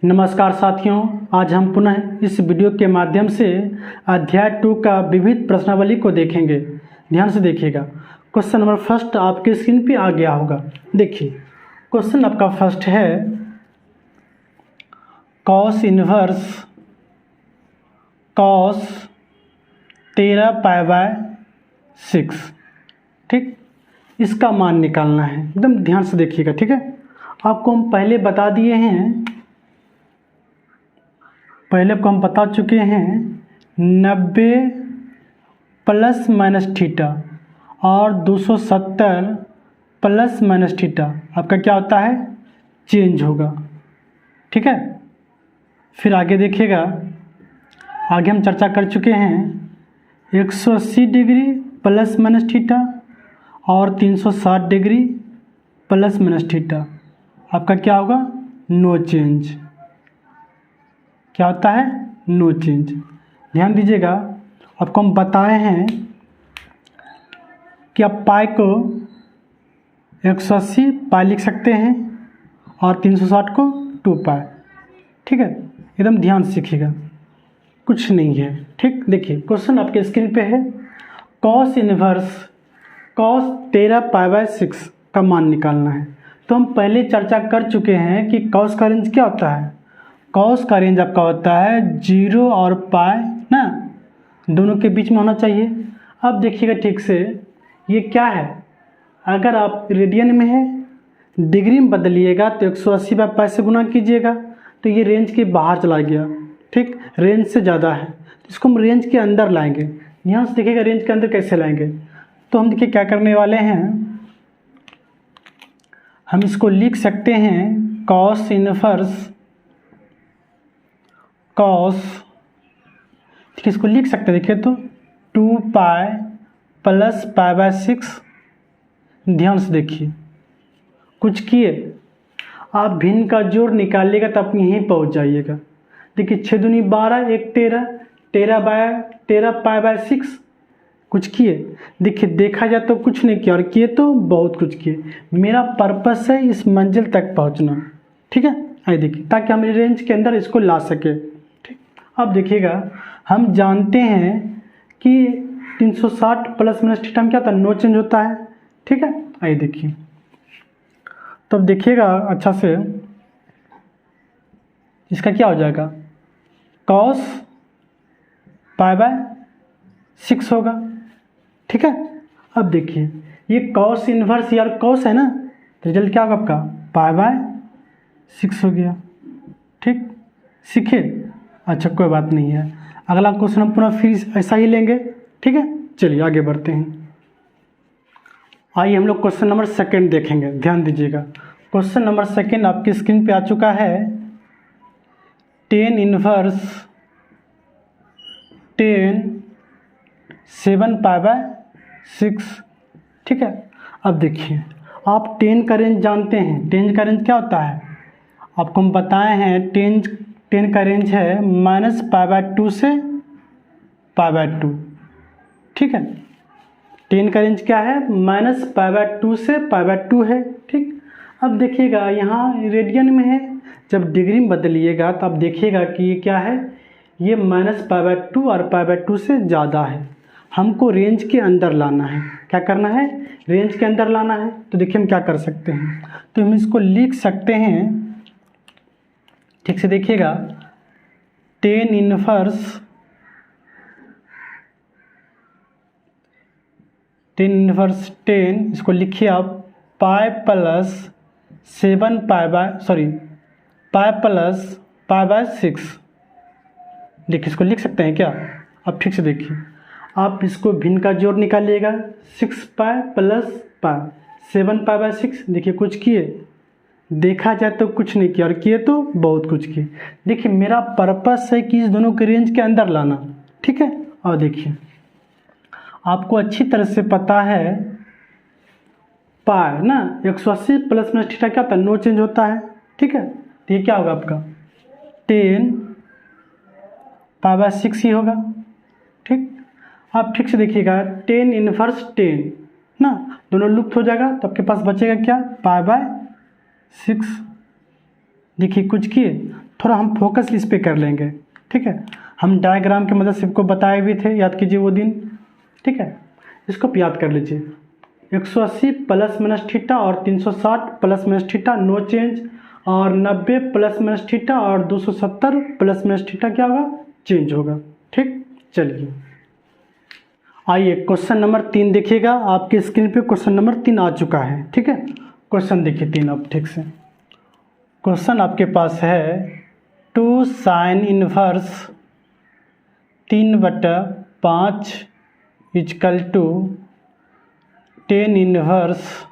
नमस्कार साथियों, आज हम पुनः इस वीडियो के माध्यम से अध्याय 2 का विविध प्रश्नावली को देखेंगे। ध्यान से देखिएगा। क्वेश्चन नंबर फर्स्ट आपके स्क्रीन पे आ गया होगा। देखिए, क्वेश्चन आपका फर्स्ट है कॉस इनवर्स कॉस 13π/6। ठीक, इसका मान निकालना है। एकदम ध्यान से देखिएगा। ठीक है, आपको हम पहले बता दिए हैं, पहले आपको हम बता चुके हैं 90 ± थीटा और 270 ± थीटा आपका क्या होता है, चेंज होगा। ठीक है, फिर आगे देखिएगा। आगे हम चर्चा कर चुके हैं 180 डिग्री ± थीटा और 360 डिग्री ± थीटा आपका क्या होगा, नो चेंज। क्या होता है, नो चेंज। ध्यान दीजिएगा, आपको हम बताए हैं कि आप पाई को 180 पाई लिख सकते हैं और 360 को 2 पाई। ठीक है, एकदम ध्यान से सीखिएगा, कुछ नहीं है। ठीक, देखिए क्वेश्चन आपके स्क्रीन पे है कॉस इनवर्स कॉस 13π/6 का मान निकालना है। तो हम पहले चर्चा कर चुके हैं कि कॉस का रेंज क्या होता है। कॉस का रेंज आपका होता है 0 और पाई ना, दोनों के बीच में होना चाहिए। अब देखिएगा ठीक से, ये क्या है, अगर आप रेडियन में है, डिग्री में बदलिएगा तो 180/π से गुना कीजिएगा तो ये रेंज के बाहर चला गया। ठीक, रेंज से ज़्यादा है तो इसको हम रेंज के अंदर लाएंगे। यहाँ से देखिएगा रेंज के अंदर कैसे लाएंगे। तो हम देखिए क्या करने वाले हैं, हम इसको लिख सकते हैं कॉस इनवर्स कॉस, ठीक, इसको लिख सकते हैं। देखिए तो 2 पाई + π/6। ध्यान से देखिए, कुछ किए आप भिन्न का जोड़ निकालिएगा तो आप यहीं पहुंच जाइएगा। देखिए 6 दूनी 12, 1 13, 13π/6 कुछ किए। देखिए देखा जाए तो कुछ नहीं किया और किए तो बहुत कुछ किए। मेरा पर्पस है इस मंजिल तक पहुंचना। ठीक है, आइए देखिए, ताकि हम रेंज के अंदर इसको ला सके। ठीक, अब देखिएगा, हम जानते हैं कि 360 ± थीटा में क्या होता है, नो चेंज होता है। ठीक है, आइए देखिए, तो अब देखिएगा अच्छा से, इसका क्या हो जाएगा, कॉस π/6 होगा। ठीक है, अब देखिए ये कॉस इनवर्स यार कॉस है ना, तो रिजल्ट क्या होगा आपका, π/6 हो गया। ठीक, सीखे, अच्छा कोई बात नहीं है। अगला क्वेश्चन हम पुनः फिर ऐसा ही लेंगे। ठीक है, चलिए आगे बढ़ते हैं। आइए हम लोग क्वेश्चन नंबर सेकंड देखेंगे। ध्यान दीजिएगा, क्वेश्चन नंबर सेकंड आपकी स्क्रीन पे आ चुका है। tan inverse 7π/6। ठीक है, अब देखिए, आप tan का रेंज जानते हैं। tan का रेंज क्या होता है, आपको हम बताए हैं tan का रेंज है -π/2 से π/2। ठीक है, tan का रेंज क्या है, -π/2 से π/2 है। ठीक, अब देखिएगा यहाँ रेडियन में है, जब डिग्री में बदलिएगा तो आप देखिएगा कि ये क्या है, ये -π/2 और π/2 से ज़्यादा है। हमको रेंज के अंदर लाना है। क्या करना है, रेंज के अंदर लाना है। तो देखिए हम क्या कर सकते हैं, तो हम इसको लिख सकते हैं। ठीक से देखिएगा, tan इनवर्स इसको लिखिए आप पाई + π/6। देखिए इसको लिख सकते हैं क्या। अब ठीक से देखिए, आप इसको भिन्न का जोड़ निकालिएगा, 6 पाई + पाई 7π/6। देखिए कुछ किए, देखा जाए तो कुछ नहीं किया और किए तो बहुत कुछ किए। देखिए मेरा पर्पस है कि इस दोनों के रेंज के अंदर लाना। ठीक है, और देखिए आपको अच्छी तरह से पता है पाई ना 180 ± थीटा क्या होता है, नो चेंज होता है। ठीक है, तो ये क्या होगा आपका 10π/6 ही होगा। ठीक, आप ठीक से देखिएगा, tan इनवर्स tan ना, दोनों लुप्त हो जाएगा तो आपके पास बचेगा क्या, π/6। देखिए कुछ किए थोड़ा हम फोकस इस पे कर लेंगे, ठीक है। हम डायग्राम के मदद से आपको बताए भी थे, याद कीजिए वो दिन, ठीक है। इसको याद कर लीजिए, 180 प्लस माइनस थीटा और 360 plus minus theta no change, और 90 प्लस माइनस थीटा और 270 प्लस माइनस थीटा क्या होगा, चेंज होगा, ठीक। चलिए आइए क्वेश्चन नंबर 3 देखिएगा, आपकी स्क्रीन पे क्वेश्चन नंबर 3 आ चुका है, ठीक है। क्वेश्चन देखिए 3 अब ठीक से। क्वेश्चन आपके पास है 2 sine inverse 3/5 equal to 10 inverse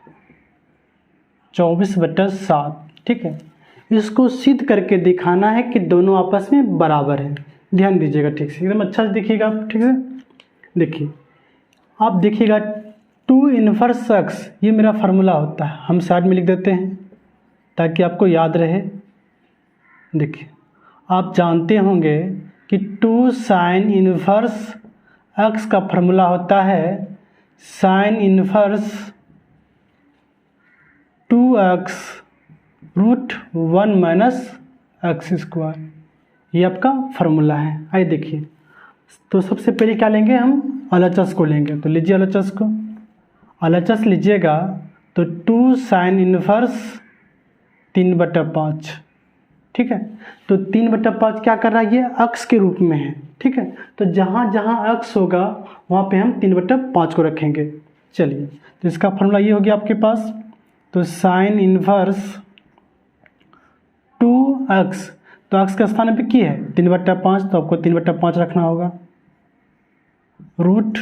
24/7, ठीक है। इसको सिद्ध करके दिखाना है कि दोनों आपस में बराबर हैं। ध्यान दीजिएगा ठीक से, एकदम अच्छा से देखिएगा आप, ठीक से देखिए। आप देखिएगा 2 इनवर्स x, ये मेरा फार्मूला होता है, हम साइड में लिख देते हैं ताकि आपको याद रहे। देखिए आप जानते होंगे कि 2 साइन इनवर्स x का फार्मूला होता है sine inverse 2x root 1 minus x square, ये आपका फार्मूला है। आइए देखिए, तो सबसे पहले क्या लेंगे, हम LHS को लेंगे। तो लीजिए LHS को, LHS लीजिएगा तो 2 साइन इनवर्स 3/5, ठीक है। तो 3/5 क्या कर रहा है, ये अक्स के रूप में है, ठीक है। तो जहाँ जहाँ अक्स होगा वहाँ पे हम 3/5 को रखेंगे। चलिए, तो इसका फॉर्मूला ये हो गया आपके पास, तो साइन इनवर्स 2x, तो x का स्थान पे की है 3/5, तो आपको 3/5 रखना होगा, रूट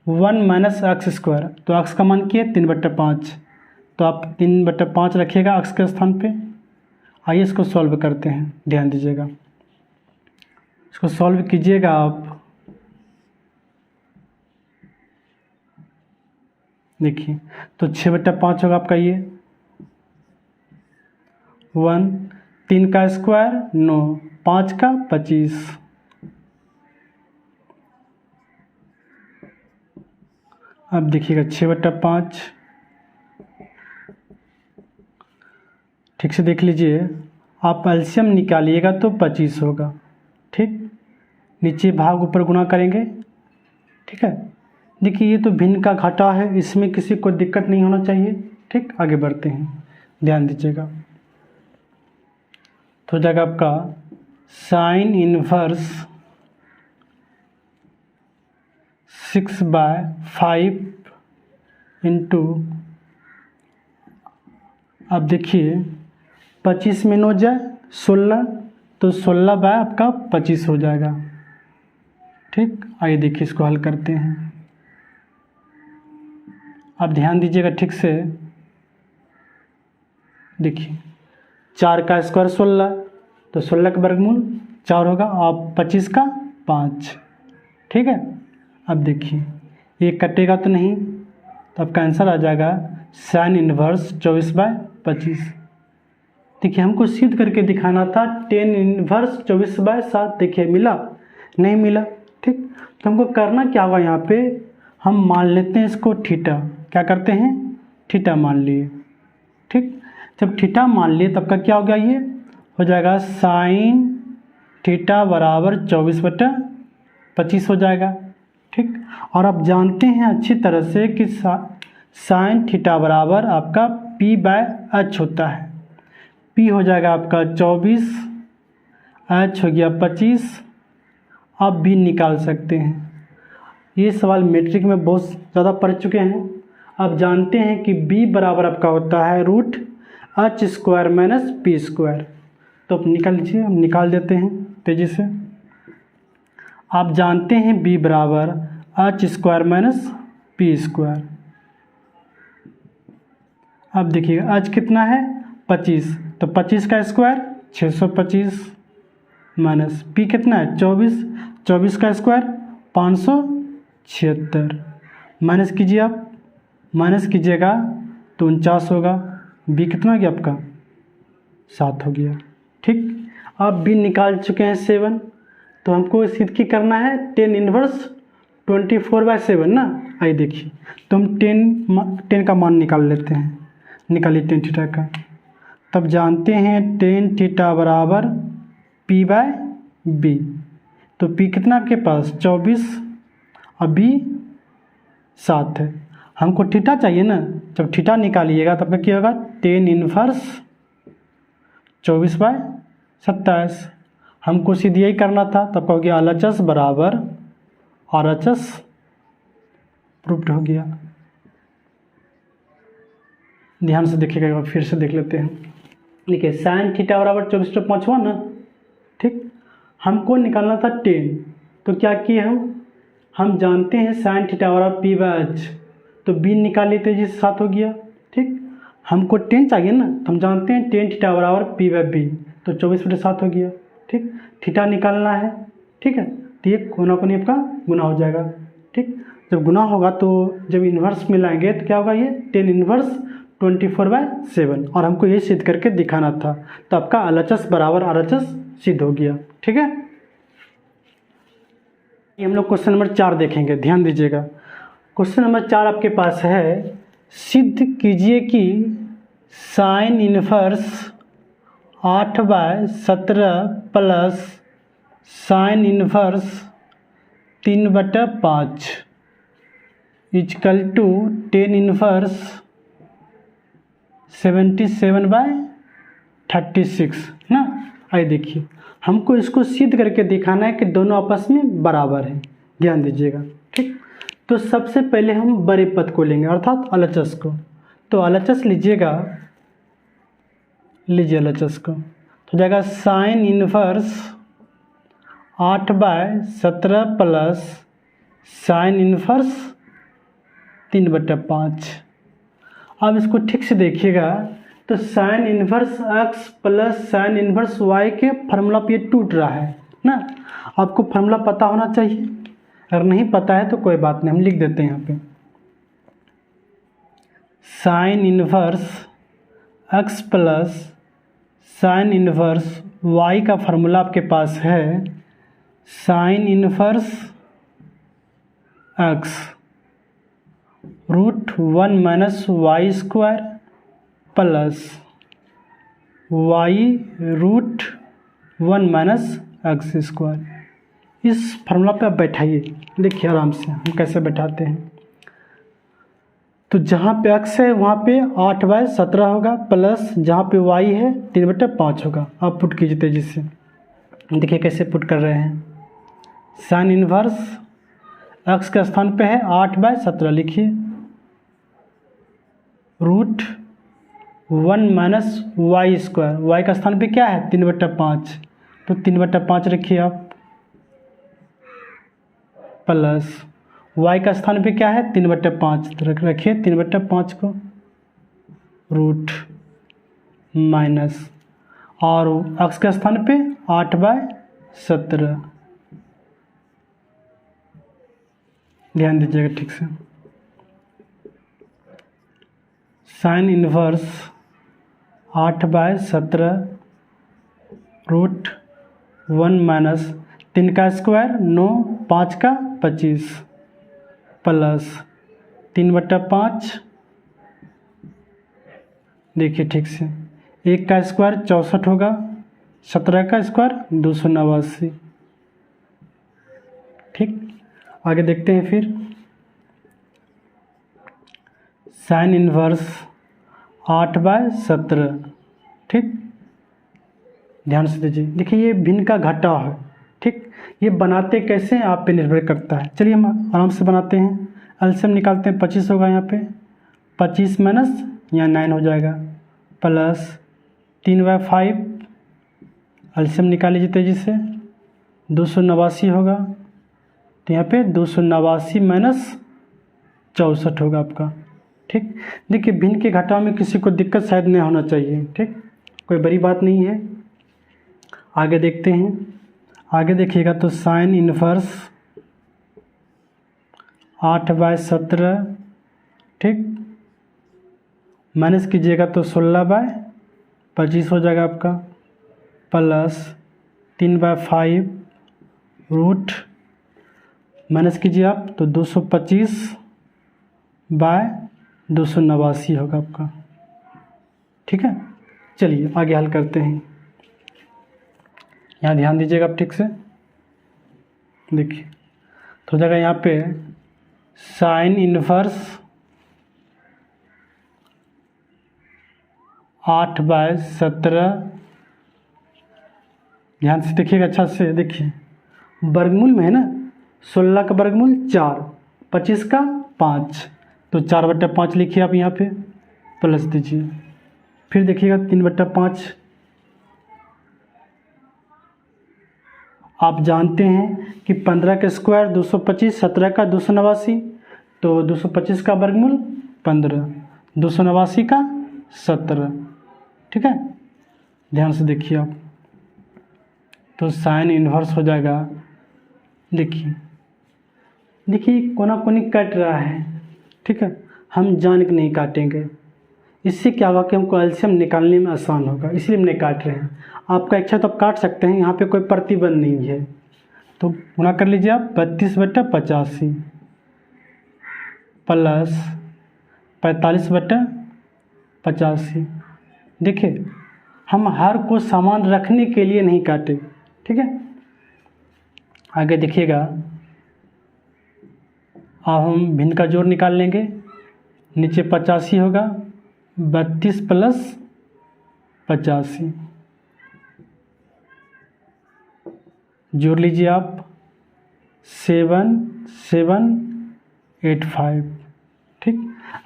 1 माइनस एक्स स्क्वायर, तो x का मान किया 3/5, तो आप 3/5 रखिएगा x के स्थान पे। आइए इसको सॉल्व करते हैं, ध्यान दीजिएगा, इसको सॉल्व कीजिएगा आप। देखिए तो 6/5 होगा आपका ये, 1, 3 का स्क्वायर 9, 5 का 25, अब देखिएगा 6/5, ठीक से देख लीजिए, आप एलसीएम निकालिएगा तो 25 होगा, ठीक। नीचे भाग ऊपर गुणा करेंगे, ठीक है। देखिए ये तो भिन्न का घाटा है, इसमें किसी को दिक्कत नहीं होना चाहिए, ठीक। आगे बढ़ते हैं, ध्यान दीजिएगा। तो हो जाएगा आपका साइन इनवर्स 6/5 इंटू, अब देखिए 25 में 9 जाए 16, तो 16 आपका 25 हो जाएगा, ठीक। आइए देखिए इसको हल करते हैं, आप ध्यान दीजिएगा ठीक से। देखिए 4 का स्क्वायर 16, तो 16 का वर्गमूल 4 होगा, और 25 का 5, ठीक है। अब देखिए ये कटेगा तो नहीं, तो आपका आंसर आ जाएगा साइन इनवर्स 24/25। देखिए हमको सिद्ध करके दिखाना था 10 इनवर्स 24/7, देखिए मिला नहीं मिला, ठीक। तो हमको करना क्या होगा, यहाँ पे हम मान लेते हैं इसको थीटा, क्या करते हैं, थीटा मान लिए, ठीक। जब थीटा मान लिए तब का क्या हो गया, ये हो जाएगा साइन थीटा बराबर 24/25 हो जाएगा, ठीक। और आप जानते हैं अच्छी तरह से कि साइन थीटा बराबर आपका p/h होता है। p हो जाएगा आपका 24, h हो गया 25, आप भी निकाल सकते हैं। ये सवाल मैट्रिक में बहुत ज़्यादा पढ़ चुके हैं। आप जानते हैं कि b बराबर आपका होता है root h square minus p square, तो आप निकाल लीजिए, हम निकाल देते हैं तेज़ी से। आप जानते हैं b बराबर h square minus p square. अब देखिएगा h कितना है 25, तो 25 का स्क्वायर 625 माइनस p कितना है 24, 24 का स्क्वायर 576, माइनस कीजिए आप, माइनस कीजिएगा तो 49 होगा, b कितना हो गया आपका 7 हो गया, ठीक। आप b निकाल चुके हैं 7, तो हमको सिद्ध की करना है 10 इनवर्स 24/7 ना। आइए देखिए, तो हम 10 का मान निकाल लेते हैं, निकालिए 10 थीटा का, तब जानते हैं टेन थीटा बराबर पी बाय बी। तो पी कितना आपके पास 24 और बी 7 है। हमको थीटा चाहिए ना, जब थीटा निकालिएगा तब क्या होगा, टेन इनवर्स 24/27। हमको सीधे यही करना था, तब कहोगे RHS बराबर RHS प्रूव्ड हो गया। ध्यान से देखिएगा, एक बार फिर से देख लेते हैं। देखिए साइन थीटा बराबर 24/5 हुआ ना, ठीक। हमको निकालना था 10, तो क्या किए हम जानते हैं साइन थीटा बराबर पी बाय एच, तो बी निकाल लेते जिससे 7 हो गया, ठीक। हमको 10 चाहिए ना, तो हम जानते हैं टेन थीटा बराबर पी बाय बी, तो 24/7 हो गया, ठीक। थीटा निकालना है, ठीक है, तो ये कोना कोनी आपका गुना हो जाएगा, ठीक। जब गुना होगा तो जब इन्वर्स मिलाएंगे तो क्या होगा, ये टेन इन्वर्स 24/7, और हमको ये सिद्ध करके दिखाना था, तो आपका LHS बराबर RHS सिद्ध हो गया, ठीक है। ये हम लोग क्वेश्चन नंबर 4 देखेंगे, ध्यान दीजिएगा। क्वेश्चन नंबर 4 आपके पास है, सिद्ध कीजिए कि sine inverse 8/17 plus sine inverse 3/5 equal to tan inverse 77/36 ना। आइए देखिए, हमको इसको सिद्ध करके दिखाना है कि दोनों आपस में बराबर हैं। ध्यान दीजिएगा, ठीक। तो सबसे पहले हम बड़े पद को लेंगे, अर्थात LHS को। तो LHS लीजिएगा, लीजिए LHS को, तो जाएगा sign inverse 8/17 plus sine inverse 3/5। अब इसको ठीक से देखिएगा, तो sign inverse x plus sine inverse y के फार्मूला पे टूट रहा है ना। आपको फार्मूला पता होना चाहिए, अगर नहीं पता है तो कोई बात नहीं, हम लिख देते हैं यहाँ पे। Sine inverse x plus sine inverse y का फार्मूला आपके पास है sine inverse x √1 minus y square plus y √1 minus x square. इस फार्मूला पे आप बैठाइए, देखिए आराम से हम कैसे बैठाते हैं। तो जहाँ पे x है वहाँ पे 8/17 होगा, प्लस जहाँ पे y है 3/5 होगा। आप पुट कीजिए तेजी से, देखिए कैसे पुट कर रहे हैं। साइन इनवर्स x के स्थान पे है 8/17, लिखिए √1 माइनस वाई स्क्वायर, y का स्थान पे क्या है 3/5, तो 3/5 रखिए आप, प्लस y का स्थान पे क्या है 3/5, तो रखिए 3/5 को, रूट माइनस, और x के स्थान पे 8/17। ध्यान दीजिएगा ठीक से। साइन इनवर्स 8/17 √1 माइनस 3 का स्क्वायर 9, 5 का 25, प्लस 3/5, देखिए ठीक से, 1 का स्क्वायर 64 होगा, 17 का स्क्वायर 289, ठीक। आगे देखते हैं फिर। साइन इनवर्स 8/17, ठीक। ध्यान से दीजिए, देखिए ये भिन्न का घटाव है, ठीक। ये बनाते कैसे हैं आप पे निर्भर करता है। चलिए हम आराम से बनाते हैं। एलसीएम निकालते हैं, 25 होगा यहाँ पे, 25 माइनस यहाँ 9 हो जाएगा, प्लस 3/5, एलसीएम निकाल लीजिए तेजी से, 289 होगा, तो यहाँ पे 289 माइनस 64 होगा आपका, ठीक। देखिए भिन्न के घटाव में किसी को दिक्कत शायद नहीं होना चाहिए, ठीक, कोई बड़ी बात नहीं है। आगे देखते हैं, आगे देखिएगा तो साइन इनवर्स 8/17, ठीक, माइनस कीजिएगा तो 16/25 हो जाएगा आपका, प्लस 3/5 रूट माइनस कीजिए आप तो 225/289 होगा आपका, ठीक है। चलिए आगे हल करते हैं। यहाँ ध्यान दीजिएगा आप ठीक से, देखिए तो हो जाएगा यहाँ पे साइन इनवर्स 8/17, ध्यान से देखिएगा अच्छा से, देखिए वर्गमूल में है ना, 16 का वर्गमूल 4, 25 का 5, तो 4/5 लिखिए आप यहाँ पे, प्लस दीजिए, फिर देखिएगा 3/5। आप जानते हैं कि 15 का स्क्वायर 225, 17 का 289, तो 225 का वर्गमूल 15, 289 का 17, ठीक है। ध्यान से देखिए आप, तो साइन इन्वर्स हो जाएगा, देखिए देखिए कोना कोनी कट रहा है, ठीक है, हम जान के नहीं काटेंगे, इससे क्या होगा कि हमको एलसीएम निकालने में आसान होगा, इसलिए हम नहीं काट रहे हैं। आपका इच्छा तो आप काट सकते हैं, यहाँ पे कोई प्रतिबंध नहीं है, तो गुना कर लीजिए आप 32/85 प्लस 45/85। देखिए हम हर को समान रखने के लिए नहीं काटे, ठीक है। आगे देखिएगा, अब हम भिन्न का जोड़ निकाल लेंगे, नीचे 85 होगा, 32 + 85, जोड़ लीजिए आप 7785, ठीक।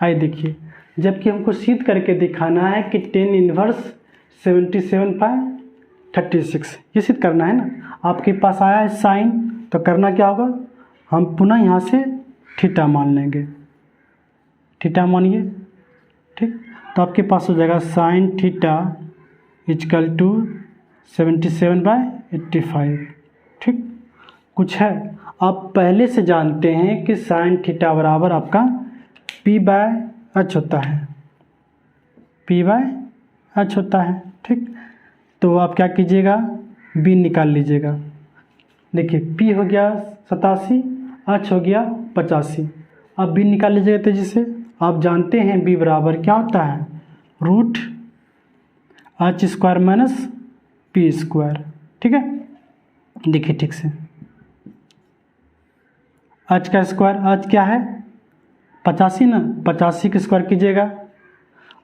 आइए देखिए, जबकि हमको सिद्ध करके दिखाना है कि tan इनवर्स 77/36, ये सिद्ध करना है ना। आपके पास आया है साइन, तो करना क्या होगा, हम पुनः यहाँ से थीटा मान लेंगे, थीटा मानिए, ठीक। तो आपके पास हो जाएगा साइन थीटा = 77/85, ठीक। कुछ है, आप पहले से जानते हैं कि साइन थीटा बराबर आपका P/H होता है, P/H होता है, ठीक। तो आप क्या कीजिएगा, B निकाल लीजिएगा, देखिए P हो गया 87, H हो गया 85, अब B निकाल लीजिएगा तेजी से। आप जानते हैं B बराबर क्या होता है, √H² - P², ठीक है। देखिए ठीक से, H का स्क्वायर, H क्या है 85 ना, 85 का स्क्वायर कीजिएगा,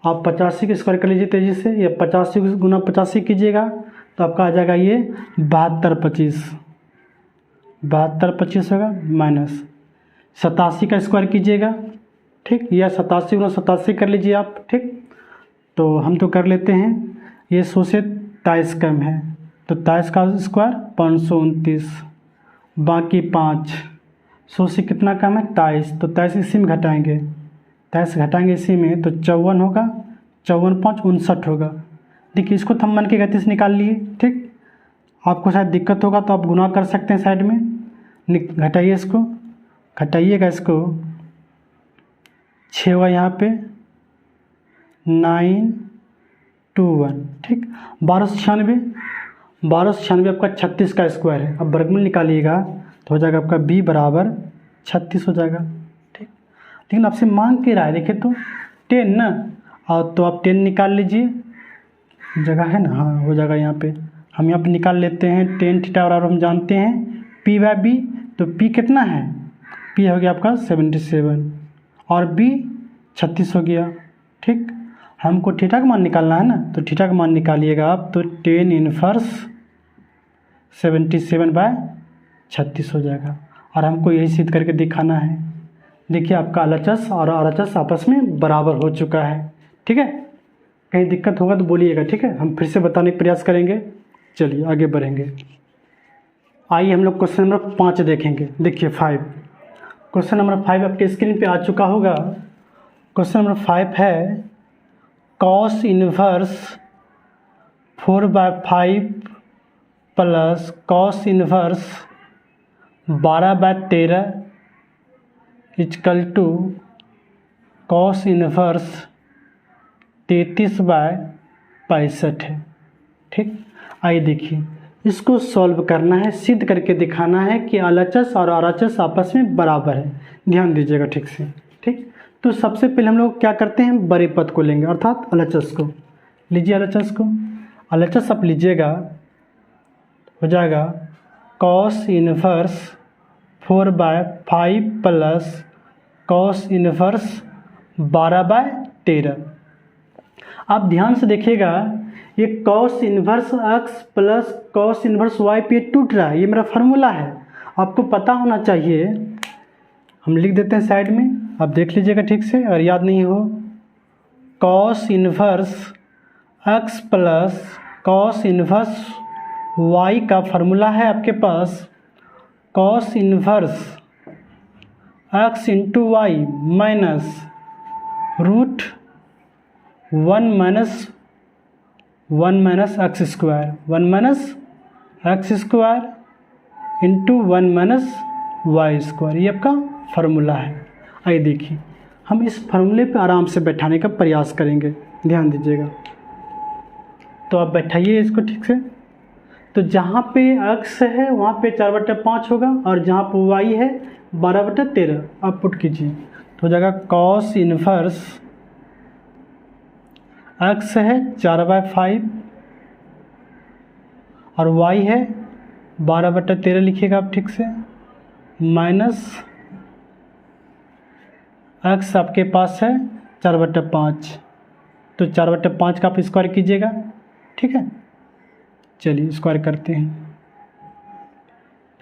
आप 85 का स्क्वायर कर लीजिए तेजी से, या 85 × 85 कीजिएगा तो आपका आ जाएगा ये 7225 होगा, माइनस 87 का स्क्वायर कीजिएगा, ठीक, या 87 × 87 कर लीजिए आप, ठीक। तो हम तो कर लेते हैं, ये 100 से 23 कम है, तो 23 का स्क्वायर 529, बाकी 5, 100 से कितना कम है 23, तो 23 इसी में घटाएंगे, 23 घटाएंगे इसी में, तो 54 होगा, 54 × 5 = 59 होगा। देखिए इसको तो हम मन की गति से निकाल लिए, ठीक। आपको शायद दिक्कत होगा तो आप गुना कर सकते हैं साइड में, घटाइए इसको, घटाइएगा इसको, 6 होगा यहाँ पे 921, ठीक। 1296 आपका 36 का स्क्वायर है। अब वर्गमूल निकालिएगा तो हो जाएगा आपका B बराबर 36 हो जाएगा, ठीक। लेकिन आपसे मांग के रहा है, देखिए तो 10 ना, और तो आप 10 निकाल लीजिए, जगह है ना, हाँ हो जाएगा यहाँ पे, हम यहाँ पे निकाल लेते हैं। tan थीटा बराबर हम जानते हैं P/B, तो P कितना है, P हो गया आपका 77 और B 36 हो गया, ठीक। हमको थीटा का मान निकालना है ना, तो थीटा का मान निकालिएगा आप, तो tan इनवर्स 77/36 हो जाएगा, और हमको यही सिद्ध करके दिखाना है। देखिए आपका LHS और RHS आपस में बराबर हो चुका है, ठीक है। कहीं दिक्कत होगा तो बोलिएगा, ठीक है, हम फिर से बताने का प्रयास करेंगे। चलिए आगे बढ़ेंगे। आइए हम लोग क्वेश्चन नंबर 5 देखेंगे। देखिए 5, क्वेश्चन नंबर 5 आपके स्क्रीन पे आ चुका होगा। क्वेश्चन नंबर 5 है cos inverse 4/5 plus cos inverse 12/13 = cos inverse 33/65 है, ठीक। आइए देखिए, इसको सॉल्व करना है, सिद्ध करके दिखाना है कि LHS और RHS आपस में बराबर है। ध्यान दीजिएगा ठीक से, ठीक। तो सबसे पहले हम लोग क्या करते हैं, बड़े पद को लेंगे, अर्थात LHS को। लीजिए LHS को। LHS आप लीजिएगा, हो जाएगा cos inverse 4/5 plus cos inverse 12/13। आप ध्यान से देखिएगा, ये cos inverse x plus cos inverse y पे टूट रहा है, ये मेरा फार्मूला है, आपको पता होना चाहिए। हम लिख देते हैं साइड में, आप देख लीजिएगा ठीक से, अगर याद नहीं हो। cos inverse x plus cos inverse y का फार्मूला है आपके पास cos inverse x into y minus root 1 minus x square, 1 minus x square into 1 minus y square, ये आपका फार्मूला है। आइए देखिए, हम इस फार्मूले पे आराम से बैठाने का प्रयास करेंगे, ध्यान दीजिएगा। तो आप बैठाइए इसको ठीक से। तो जहाँ पे x है वहाँ पे 4/5 होगा, और जहाँ पे y है 12/13 आप पुट कीजिए, तो हो जाएगा cos इनवर्स x है 4/5 और y है 12/13 लिखिएगा आप ठीक से, माइनस x आपके पास है 4/5, तो 4/5 का आप स्क्वायर कीजिएगा, ठीक है। चलिए स्क्वायर करते हैं।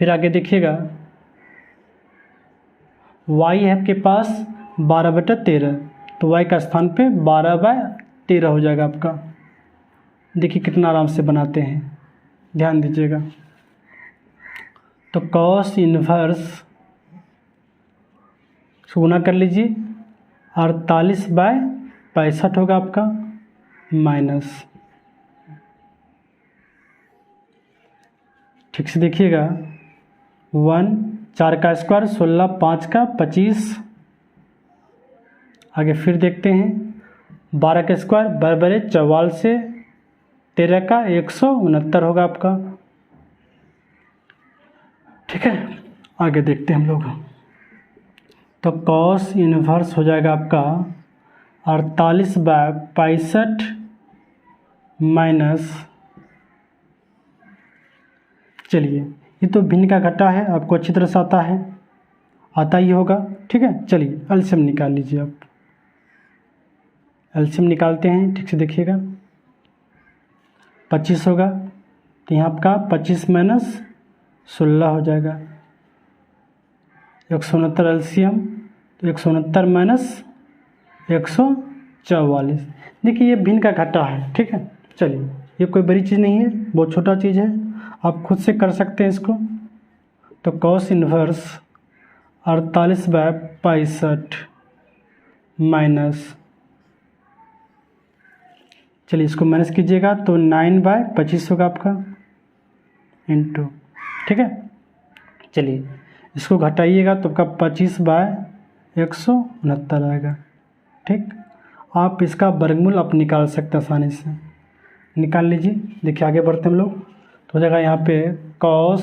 फिर आगे देखिएगा, y है आपके पास 12/13, तो y का स्थान पे 12/13 हो जाएगा आपका। देखिए कितना आराम से बनाते हैं, ध्यान दीजिएगा। तो cos इनवर्स गुना कर लीजिए, 48/65 होगा आपका, माइनस, ठीक से देखिएगा, 1 4 का स्क्वायर 16, 5 का 25। आगे फिर देखते हैं, 12 का स्क्वायर बराबर 44 से 13 का 169 होगा आपका, ठीक है। आगे देखते हैं हम लोग। तो cos इनवर्स हो जाएगा आपका 48/65 माइनस, चलिए ये तो भिन्न का घटा है, आपको अच्छी तरह से आता ही होगा, ठीक है। चलिए एलसीएम निकाल लीजिए आप। एलसीएम निकालते हैं, ठीक से देखिएगा। 25 होगा, तो यहाँ आपका 25 माइनस 16 हो जाएगा, 169 एलसीएम, तो 169 माइनस 144। देखिए ये भिन्न का घटा है, ठीक है। चलिए ये कोई बड़ी चीज़ नहीं है, बहुत छोटा चीज़ है, आप खुद से कर सकते हैं इसको। तो cos इनवर्स 48/65 माइनस, चलिए इसको माइनस कीजिएगा, तो 9/25 होगा आपका, इंटू, ठीक है। चलिए इसको घटाइएगा तो आपका 25/169 आएगा, ठीक। आप इसका वर्गमूल आप निकाल सकते हैं, आसानी से निकाल लीजिए। देखिए आगे बढ़ते हम लोग, तो हो जाएगा यहाँ पे cos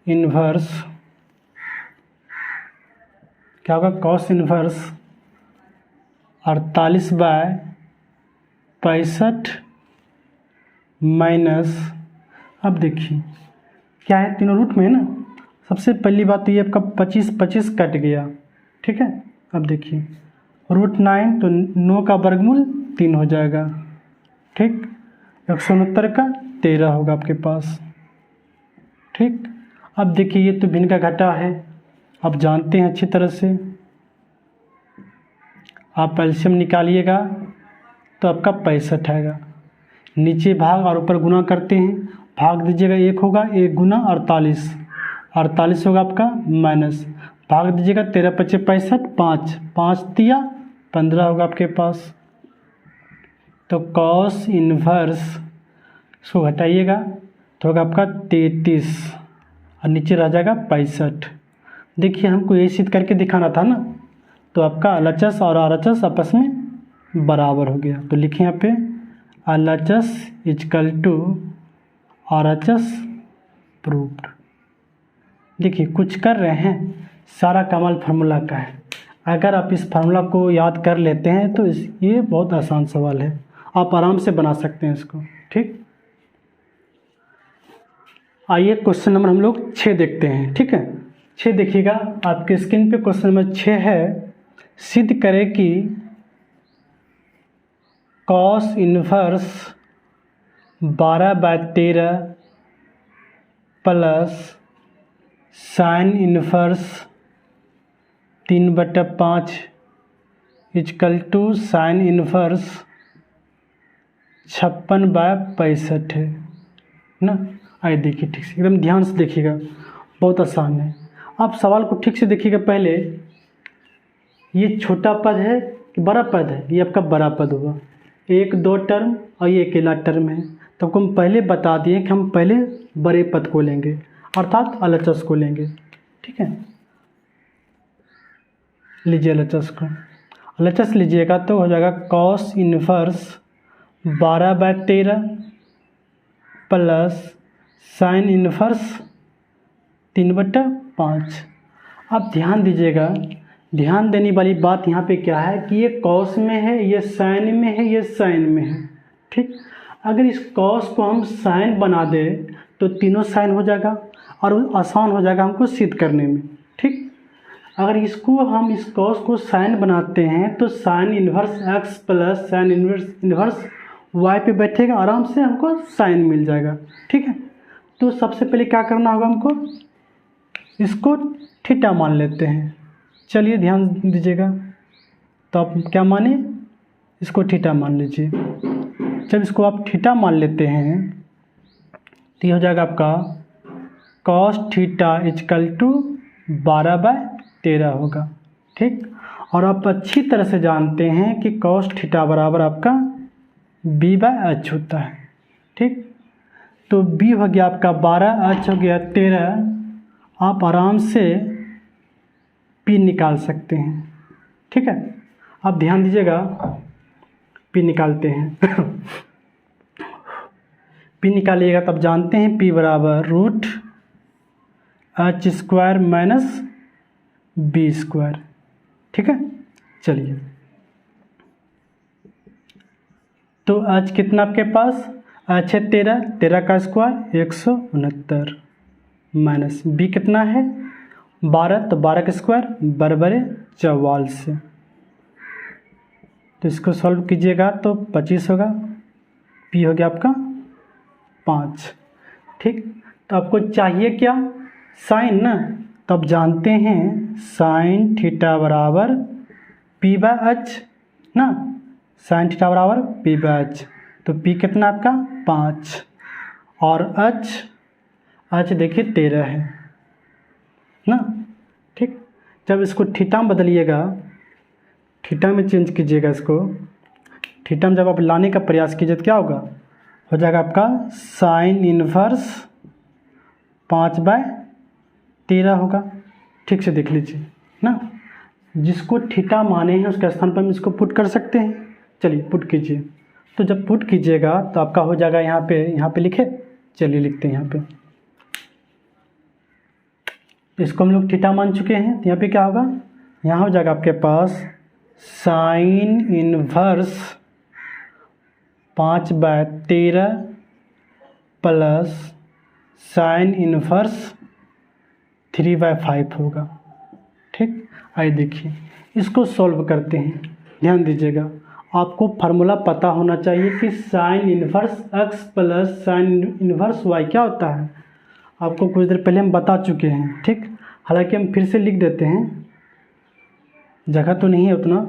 इनवर्स, क्या होगा, cos इनवर्स 48/65 माइनस, अब देखिए क्या है, तीनों रूट में है ना। सबसे पहली बात तो ये आपका 25 कट गया, ठीक है। अब देखिए √9, तो 9 का वर्गमूल 3 हो जाएगा, ठीक। 169 का 13 होगा आपके पास, ठीक। अब देखिए ये तो भिन्न का घटा है, आप जानते हैं अच्छी तरह से। आप एलसीएम निकालिएगा तो आपका 65 आएगा, नीचे भाग और ऊपर गुना करते हैं, भाग दीजिएगा 1 होगा, 1 गुना 48 होगा आपका, माइनस भाग दीजिएगा 13 × 5 = 65, 5 × 15 होगा आपके पास। तो cos इनवर्स इसको घटाइएगा तो होगा आपका 33 और नीचे रह जाएगा 65। देखिए हमको ये सिद्ध करके दिखाना था ना, तो आपका LHS और RHS आपस में बराबर हो गया। तो लिखें यहाँ पे LHS = RHS प्रूव्ड। देखिए कुछ कर रहे हैं, सारा कमाल फार्मूला का है। अगर आप इस फार्मूला को याद कर लेते हैं तो ये बहुत आसान सवाल है, आप आराम से बना सकते हैं इसको। ठीक, आइए क्वेश्चन नंबर हम लोग 6 देखते हैं। ठीक है, 6 देखिएगा आपके स्क्रीन पे। क्वेश्चन नंबर 6 है, सिद्ध करें कि cos inverse 12/13 plus sine inverse 3/5 equal to sine inverse 56/65 है ना। आइए देखिए ठीक से, एकदम ध्यान से देखिएगा, बहुत आसान है। आप सवाल को ठीक से देखिएगा। पहले ये छोटा पद है कि बड़ा पद है? ये आपका बड़ा पद होगा, 1 2 टर्म और ये अकेला टर्म है। तो हम पहले बता दिए कि हम पहले बड़े पद को लेंगे, अर्थात LHS को लेंगे। ठीक है, लीजिए LHS को। LHS लीजिएगा तो हो जाएगा cos inverse 12/13 plus sine inverse 3/5। अब ध्यान दीजिएगा, ध्यान देने वाली बात यहाँ पे क्या है कि ये कॉस में है, ये साइन में है, ये साइन में है। ठीक, अगर इस कॉस को हम साइन बना दें तो तीनों साइन हो जाएगा और आसान हो जाएगा हमको सिद्ध करने में। ठीक, अगर इसको हम इस कॉस को साइन बनाते हैं तो sign inverse x plus sine inverse y पे बैठेगा, आराम से हमको साइन मिल जाएगा। ठीक है, तो सबसे पहले क्या करना होगा हमको, इसको थीटा मान लेते हैं। चलिए ध्यान दीजिएगा, तो आप क्या माने, इसको थीटा मान लीजिए। जब इसको आप थीटा मान लेते हैं तो ये हो जाएगा आपका कॉस थीटा इक्वल टू 12/13 होगा। ठीक, और आप अच्छी तरह से जानते हैं कि कॉस थीटा बराबर आपका b/h होता है। ठीक, तो b हो गया आपका 12, h हो गया 13। आप आराम से p निकाल सकते हैं। ठीक है, आप ध्यान दीजिएगा, p निकालते हैं p निकालिएगा तब जानते हैं p बराबर √h² माइनस b²। ठीक है, चलिए तो h कितना आपके पास, h है 13 का स्क्वायर 169 माइनस b कितना है 12, तो 12 का स्क्वायर बराबर 44। तो इसको सॉल्व कीजिएगा तो 25 होगा, p हो गया आपका 5। ठीक, तो आपको चाहिए क्या, साइन ना। तो आप जानते हैं साइन थीटा बराबर p/h ना, साइन थीटा बराबर p/h। तो p कितना आपका 5 और h देखिए 13 है ना। ठीक, जब इसको थीटा में बदलिएगा, थीटा में चेंज कीजिएगा इसको, थीटा में जब आप लाने का प्रयास कीजिए तो क्या होगा, हो जाएगा आपका साइन इनवर्स 5/13 होगा। ठीक से देख लीजिए ना, जिसको थीटा माने हैं उसके स्थान पर हम इसको पुट कर सकते हैं। चलिए पुट कीजिए, तो जब पुट कीजिएगा तो आपका हो जाएगा यहाँ पे लिखे, चलिए लिखते हैं यहाँ पे। इसको हम लोग थीटा मान चुके हैं, तो यहाँ पे क्या होगा, यहाँ हो जाएगा आपके पास sine inverse 5/13 plus sine inverse 3/5 होगा। ठीक, आइए देखिए इसको सॉल्व करते हैं। ध्यान दीजिएगा, आपको फार्मूला पता होना चाहिए कि sine inverse x plus sine inverse y क्या होता है। आपको कुछ देर पहले हम बता चुके हैं। ठीक, हालांकि हम फिर से लिख देते हैं, जगह तो नहीं है उतना,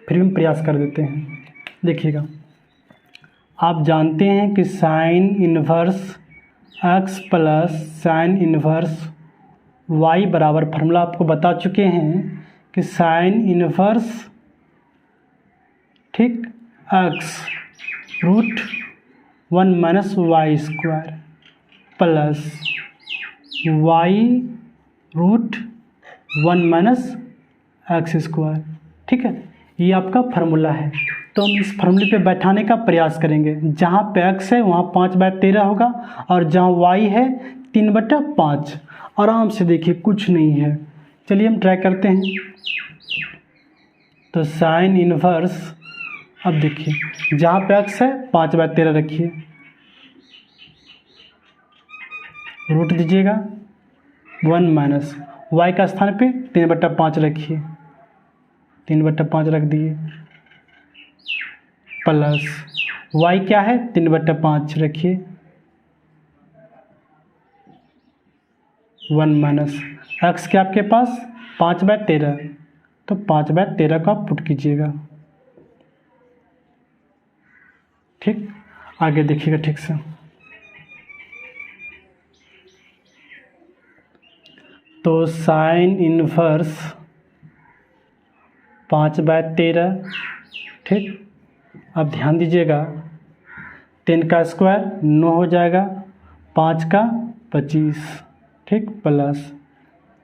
फिर भी हम प्रयास कर देते हैं। देखिएगा, आप जानते हैं कि sine inverse x plus sine inverse y बराबर, फार्मूला आपको बता चुके हैं कि साइन इनवर्स ठीक x √1 minus y² plus y √1 minus x²। ठीक है, ये आपका फार्मूला है। तो हम इस फार्मूले पे बैठाने का प्रयास करेंगे। जहाँ पे x है वहाँ 5/13 होगा और जहाँ y है 3/5। आराम से देखिए, कुछ नहीं है। चलिए हम ट्राई करते हैं। तो साइन इनवर्स अब देखिए जहाँ पे x है 5/13 रखिए, रूट दीजिएगा 1 माइनस y का स्थान पे 3/5 रखिए, 3/5 रख दिए, प्लस y क्या है 3/5 रखिए, 1 माइनस x क्या आपके पास 5/13, तो 5/13 को आप पुट कीजिएगा। ठीक, आगे देखिएगा ठीक से। तो साइन इनवर्स 5/13, ठीक। अब ध्यान दीजिएगा 10 का स्क्वायर 9 हो जाएगा, 5 का 25, ठीक, प्लस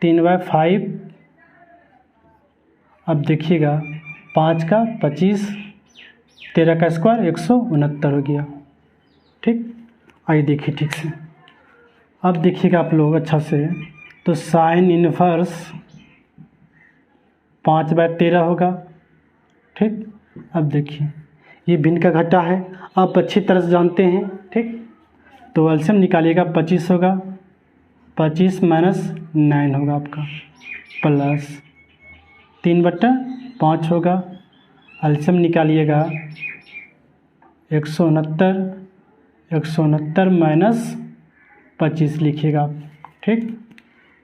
3/5। अब देखिएगा 5 का 25, 13 का स्क्वायर 169 हो गया। ठीक, आइए देखिए ठीक से। अब देखिएगा आप लोग अच्छा से, तो साइन इनवर्स 5/13 होगा। ठीक, अब देखिए ये भिन्न का घटा है, आप अच्छी तरह से जानते हैं। ठीक, तो एलसीएम निकालिएगा 25 होगा, 25 माइनस 9 होगा आपका, प्लस 3/5 होगा, एलसीएम निकालिएगा 169 माइनस 25 लिखिएगा आप। ठीक,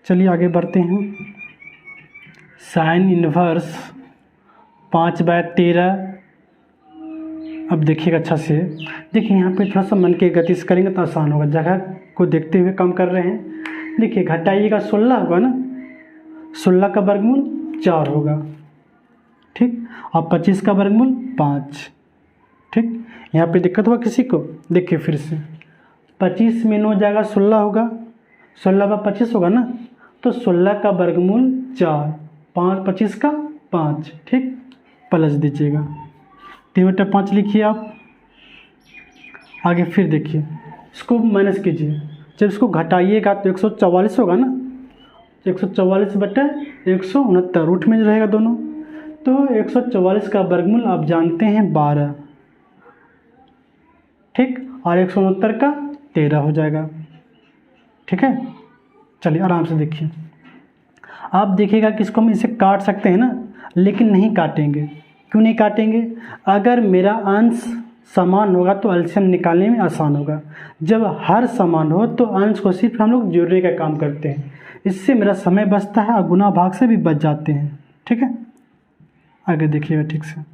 चलिए आगे बढ़ते हैं। साइन इनवर्स 5/13, अब देखिएगा अच्छा से, देखिए यहाँ पे थोड़ा सा मन की गति से करेंगे तो आसान होगा, जगह को देखते हुए काम कर रहे हैं। देखिए घटाइएगा 16 होगा ना, 16 का वर्गमूल 4 होगा। ठीक, और 25 का वर्गमूल 5। ठीक, यहाँ पे दिक्कत हुआ किसी को? देखिए फिर से 25 में 9 जाएगा 16 होगा, 16/25 होगा ना, तो 16 का वर्गमूल 4, 25 का 5। ठीक, प्लस दीजिएगा 3/5 लिखिए आप। आगे फिर देखिए इसको माइनस कीजिए, जब इसको घटाइएगा तो 144 होगा ना, 144/169 रूट में रहेगा दोनों, तो 144 का वर्गमूल आप जानते हैं 12। ठीक, और 169 का 13 हो जाएगा। ठीक है, चलिए आराम से देखिए। आप देखिएगा कि इसको हम इसे काट सकते हैं ना, लेकिन नहीं काटेंगे। क्यों नहीं काटेंगे? अगर मेरा अंश समान होगा तो एलसीएम निकालने में आसान होगा। जब हर समान हो तो अंश को सिर्फ हम लोग जोड़ने का काम करते हैं, इससे मेरा समय बचता है और गुना भाग से भी बच जाते हैं। ठीक है, आगे देखिएगा ठीक से। तो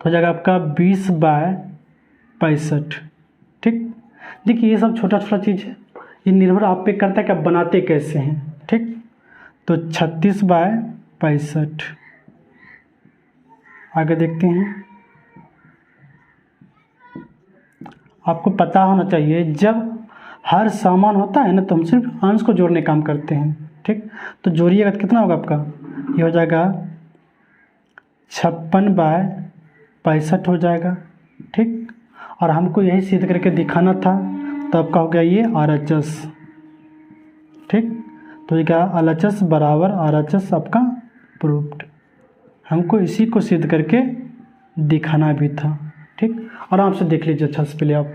हो जाएगा आपका 20/65। ठीक, देखिए ये सब छोटा छोटा चीज़ है, ये निर्भर आप पे करता है कि आप बनाते कैसे हैं। ठीक, तो 36/65। आगे देखते हैं। आपको पता होना चाहिए जब हर सामान होता है ना तो हम सिर्फ अंश को जोड़ने काम करते हैं। ठीक, तो जोड़िएगा तो कितना होगा आपका, ये हो जाएगा 56/65 हो जाएगा। ठीक, और हमको यही सिद्ध करके दिखाना था, तो आपका हो गया ये RHS। ठीक, तो ये क्या LHS बराबर RHS आपका प्रूफ्ड। हमको इसी को सिद्ध करके दिखाना भी था। ठीक, आराम से देख लीजिए अच्छा से पहले आप।